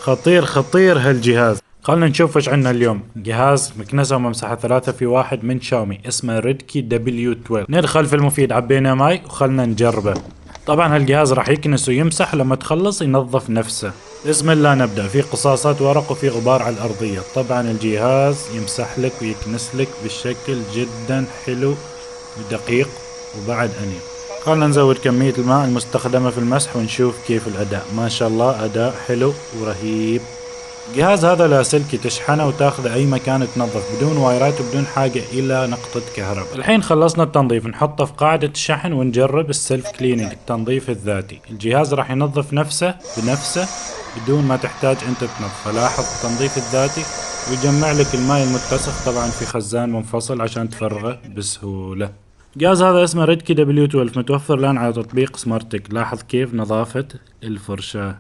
خطير خطير هالجهاز. خلنا نشوف وش عندنا اليوم. جهاز مكنسة وممسحة 3 في 1 من شاومي اسمه ريدكي W12. ندخل في المفيد، عبينا ماي وخلنا نجربه. طبعا هالجهاز راح يكنس ويمسح، لما تخلص ينظف نفسه. بسم الله نبدأ. في قصاصات ورق وفي غبار على الأرضية. طبعا الجهاز يمسح لك ويكنس لك بشكل جدا حلو ودقيق وبعد أنيق. خلنا نزود كمية الماء المستخدمة في المسح ونشوف كيف الأداء. ما شاء الله أداء حلو ورهيب. الجهاز هذا لاسلكي، تشحنه وتاخذه اي مكان تنظف بدون وايرات وبدون حاجة الى نقطة كهرباء. الحين خلصنا التنظيف، نحطه في قاعدة الشحن ونجرب السلف كليننج، التنظيف الذاتي. الجهاز راح ينظف نفسه بنفسه بدون ما تحتاج انت تنظفه. لاحظ التنظيف الذاتي، ويجمع لك الماء المتسخ طبعا في خزان منفصل عشان تفرغه بسهولة. الجهاز هذا اسمه ريدكي W12، متوفر الان على تطبيق سمارت تك. لاحظ كيف نظافة الفرشاة.